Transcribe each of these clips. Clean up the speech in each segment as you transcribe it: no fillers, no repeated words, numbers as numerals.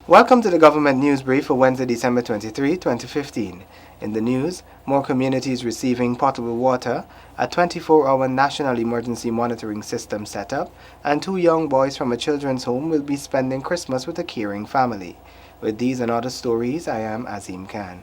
Welcome to the Government News Brief for Wednesday, December 23, 2015. In the news, more communities receiving potable water, a 24-hour national emergency monitoring system set up, and 2 young boys from a children's home will be spending Christmas with a caring family. With these and other stories, I am Azim Khan.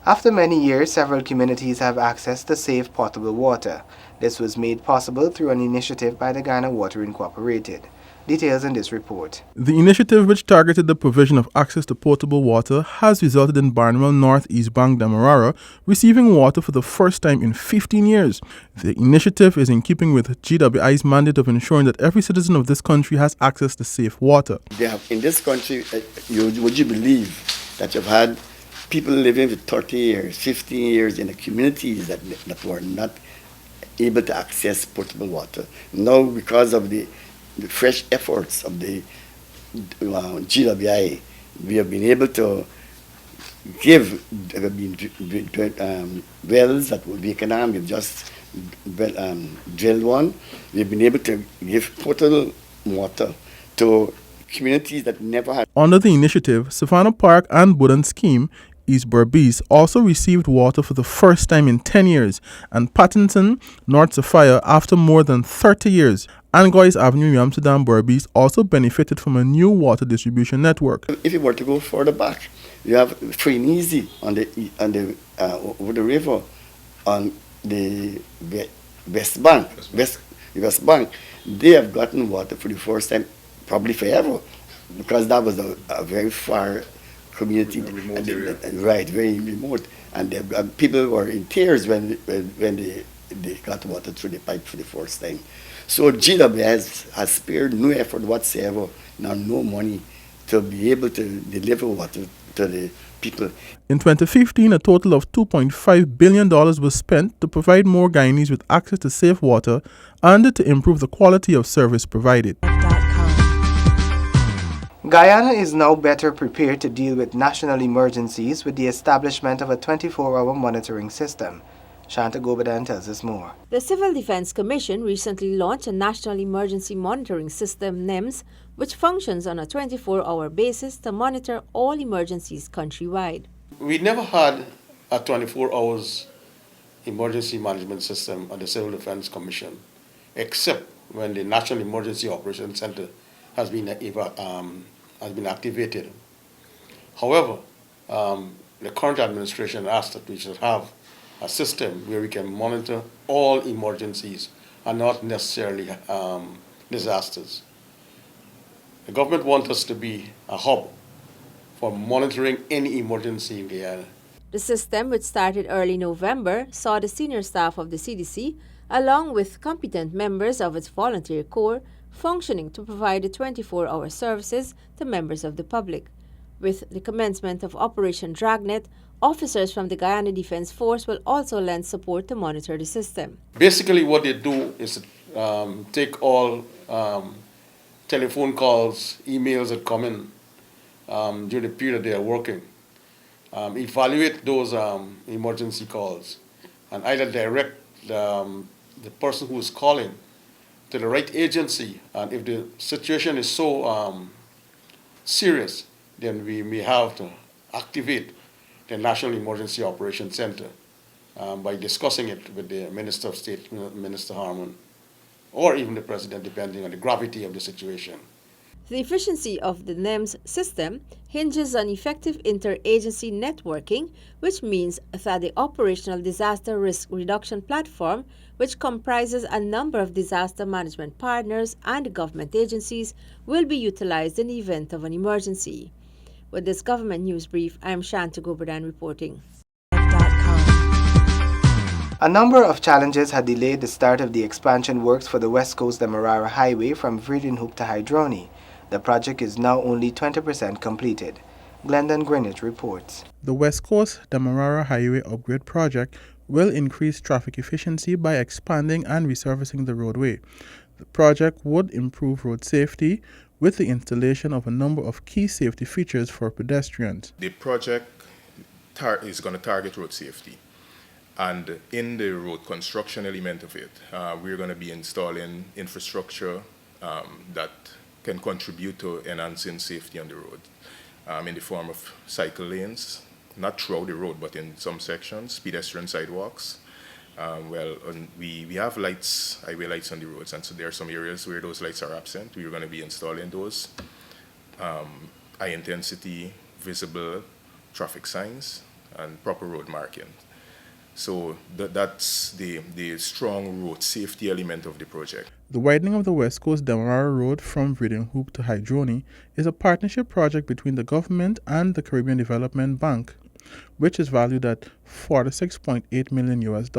After many years, several communities have access to safe potable water. This was made possible through an initiative by the Ghana Water Incorporated. Details in this report. The initiative, which targeted the provision of access to potable water, has resulted in Barnwell North East Bank Demerara receiving water for the first time in 15 years. The initiative is in keeping with GWI's mandate of ensuring that every citizen of this country has access to safe water. In this country, would you believe that you've had people living for 30 years, 15 years in the communities that were not able to access potable water? Now, because of the fresh efforts of the GWI, we have been able to give wells that we can we've just drilled one. We've been able to give potable water to communities that never had. Under the initiative, Savannah Park and Budan Scheme, East Berbice also received water for the first time in 10 years, and Pattinson, North Sophia, after more than 30 years. Angois Avenue, Amsterdam, Berbice also benefited from a new water distribution network. If you were to go further back, you have free and easy on the over the river on the West Bank. West Bank, they have gotten water for the first time, probably forever, because that was a very far community, remote area. Right, very remote, and people were in tears when they got water through the pipe for the first time. So GW has spared no effort whatsoever, no money, to be able to deliver water to the people. In 2015, a total of $2.5 billion was spent to provide more Guyanese with access to safe water and to improve the quality of service provided. Guyana is now better prepared to deal with national emergencies with the establishment of a 24-hour monitoring system. Shanta Gobadan tells us more. The Civil Defense Commission recently launched a National Emergency Monitoring System, NEMS, which functions on a 24-hour basis to monitor all emergencies countrywide. We never had a 24 hours emergency management system at the Civil Defense Commission, except when the National Emergency Operations Center has been activated. However, the current administration asked that we should have a system where we can monitor all emergencies and not necessarily disasters. The government wants us to be a hub for monitoring any emergency in Guyana. The system, which started early November, saw the senior staff of the CDC, along with competent members of its volunteer corps, functioning to provide the 24-hour services to members of the public. With the commencement of Operation Dragnet, officers from the Guyana Defense Force will also lend support to monitor the system. Basically, what they do is take all telephone calls, emails that come in during the period they are working, evaluate those emergency calls, and either direct the person who is calling to the right agency. And if the situation is so serious, then we may have to activate the National Emergency Operations Center by discussing it with the Minister of State, Minister Harmon, or even the President, depending on the gravity of the situation. The efficiency of the NEMS system hinges on effective interagency networking, which means that the Operational Disaster Risk Reduction Platform, which comprises a number of disaster management partners and government agencies, will be utilized in the event of an emergency. With this Government News Brief, I am Shanta Gobadan reporting. A number of challenges had delayed the start of the expansion works for the West Coast Demerara Highway from Vredenhoek to Hydroni. The project is now only 20% completed. Glendon Greenwich reports. The West Coast Demerara Highway Upgrade Project will increase traffic efficiency by expanding and resurfacing the roadway. The project would improve road safety with the installation of a number of key safety features for pedestrians. The project is going to target road safety. And in the road construction element of it, we're going to be installing infrastructure that can contribute to enhancing safety on the road in the form of cycle lanes, not throughout the road, but in some sections, pedestrian sidewalks. We have lights, highway lights on the roads, and so there are some areas where those lights are absent. We're going to be installing those. High intensity, visible traffic signs, and proper road marking. So that's the strong road safety element of the project. The widening of the West Coast Demerara Road from Breeding Hoop to Hydroni is a partnership project between the government and the Caribbean Development Bank, which is valued at $46.8 million US.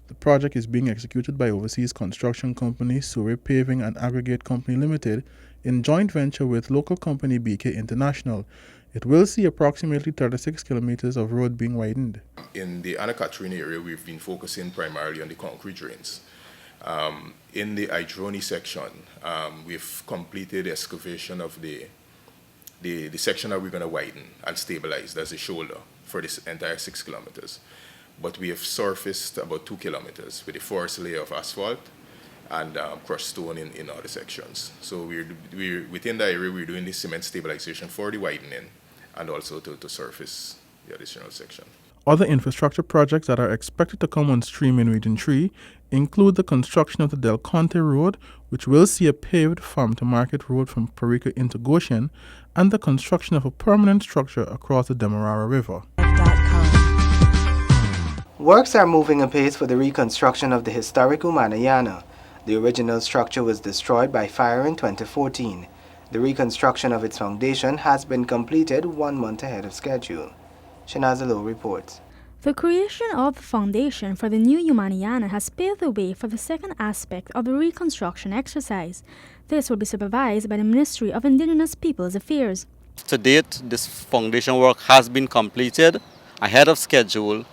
The project is being executed by overseas construction company Surrey Paving and Aggregate Company Limited in joint venture with local company BK International. It will see approximately 36 kilometers of road being widened. In the Anacatrini area, we've been focusing primarily on the concrete drains. In the Hydroni section, we've completed excavation of the section that we're going to widen and stabilize. That's the shoulder for this entire 6 kilometers. But we have surfaced about 2 kilometers with a forest layer of asphalt and crushed stone in other sections. So we're within the area, we're doing the cement stabilization for the widening and also to surface the additional section. Other infrastructure projects that are expected to come on stream in Region 3 include the construction of the Del Conte Road, which will see a paved farm-to-market road from Perica into Goshen, and the construction of a permanent structure across the Demerara River. Works are moving apace for the reconstruction of the historic Umanayana. The original structure was destroyed by fire in 2014. The reconstruction of its foundation has been completed 1 month ahead of schedule. Shanazalo reports. The creation of the foundation for the new Umanayana has paved the way for the second aspect of the reconstruction exercise. This will be supervised by the Ministry of Indigenous Peoples Affairs. To date, this foundation work has been completed ahead of schedule,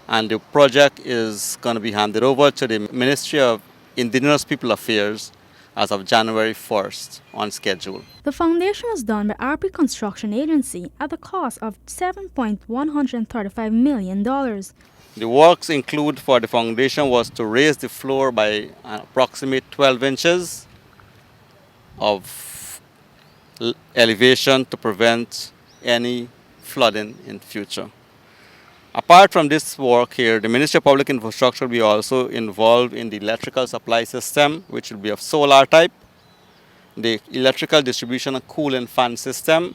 and the project is going to be handed over to the Ministry of Indigenous People Affairs as of January 1st on schedule. The foundation was done by RP Construction Agency at the cost of $7.135 million. The works include for the foundation was to raise the floor by an approximate 12 inches of elevation to prevent any flooding in future. Apart from this work here, the Ministry of Public Infrastructure will be also involved in the electrical supply system, which will be of solar type, the electrical distribution and cooling fan system,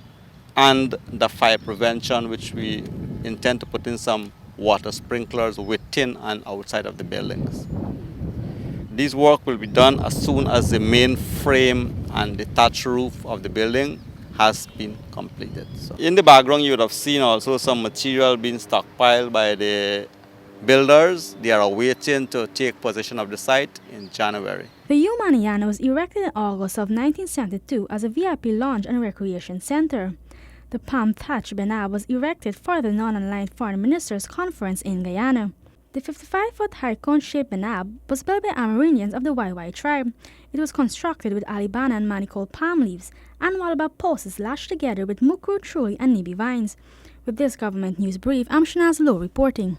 and the fire prevention, which we intend to put in some water sprinklers within and outside of the buildings. This work will be done as soon as the main frame and the thatch roof of the building has been completed. So in the background, you would have seen also some material being stockpiled by the builders. They are awaiting to take possession of the site in January. The Umanayana was erected in August of 1972 as a VIP lounge and recreation center. The palm thatch benab was erected for the non-aligned foreign ministers conference in Guyana. The 55-foot high cone-shaped benab was built by Amerindians of the YY tribe. It was constructed with alibana and manicold palm leaves and Walaba posts lashed together with mukru, truli, and nibi vines. With this government news brief, I'm Shanaz Lowe reporting.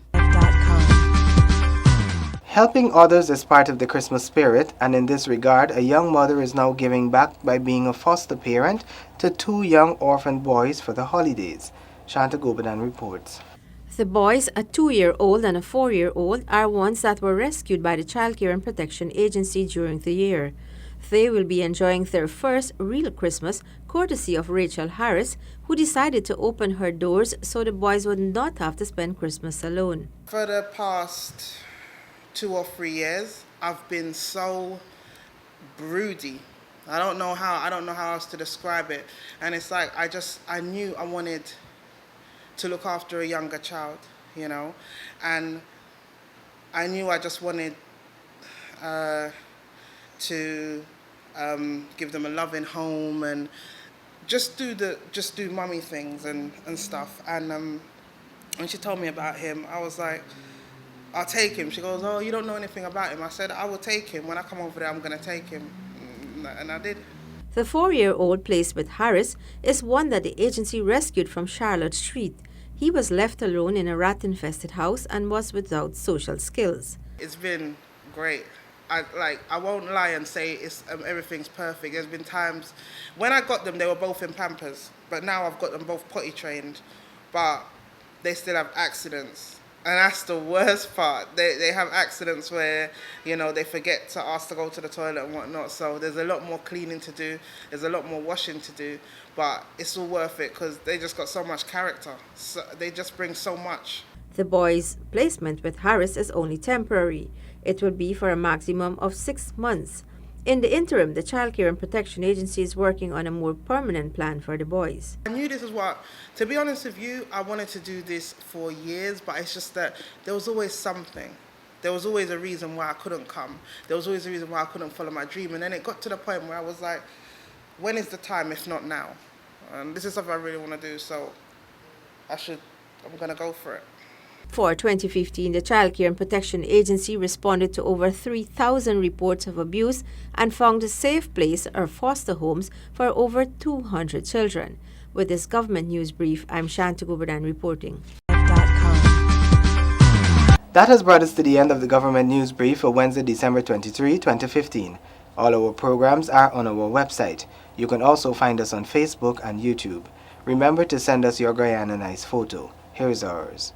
Helping others is part of the Christmas spirit, and in this regard, a young mother is now giving back by being a foster parent to 2 young orphaned boys for the holidays. Shanta Gobadan reports. The boys, a 2-year-old and a 4-year-old, are ones that were rescued by the Child Care and Protection Agency during the year. They will be enjoying their first real Christmas, courtesy of Rachel Harris, who decided to open her doors so the boys would not have to spend Christmas alone. For the past 2 or 3 years, I've been so broody. I don't know how else to describe it. And it's like I knew I wanted to look after a younger child, you know, and I knew I just wanted to give them a loving home and just do mummy things and stuff. And when she told me about him, I was like, I'll take him. She goes, oh, you don't know anything about him. I said, I will take him. When I come over there, I'm going to take him. And I did. The 4-year-old placed with Harris is one that the agency rescued from Charlotte Street. He was left alone in a rat-infested house and was without social skills. It's been great. I won't lie and say it's everything's perfect. There's been times when I got them, they were both in Pampers, but now I've got them both potty trained, but they still have accidents. And that's the worst part. They have accidents where, they forget to ask to go to the toilet and whatnot. So there's a lot more cleaning to do. There's a lot more washing to do. But it's all worth it because they just got so much character. So they just bring so much. The boys' placement with Harris is only temporary. It will be for a maximum of 6 months. In the interim, the Child Care and Protection Agency is working on a more permanent plan for the boys. I knew this is to be honest with you, I wanted to do this for years, but it's just that there was always something. There was always a reason why I couldn't come. There was always a reason why I couldn't follow my dream. And then it got to the point where I was like, when is the time if not now? And this is something I really want to do, so I'm going to go for it. For 2015, the Child Care and Protection Agency responded to over 3,000 reports of abuse and found a safe place or foster homes for over 200 children. With this government news brief, I'm Shanti Goberdan reporting. That has brought us to the end of the government news brief for Wednesday, December 23, 2015. All our programs are on our website. You can also find us on Facebook and YouTube. Remember to send us your Guyana Nice photo. Here is ours.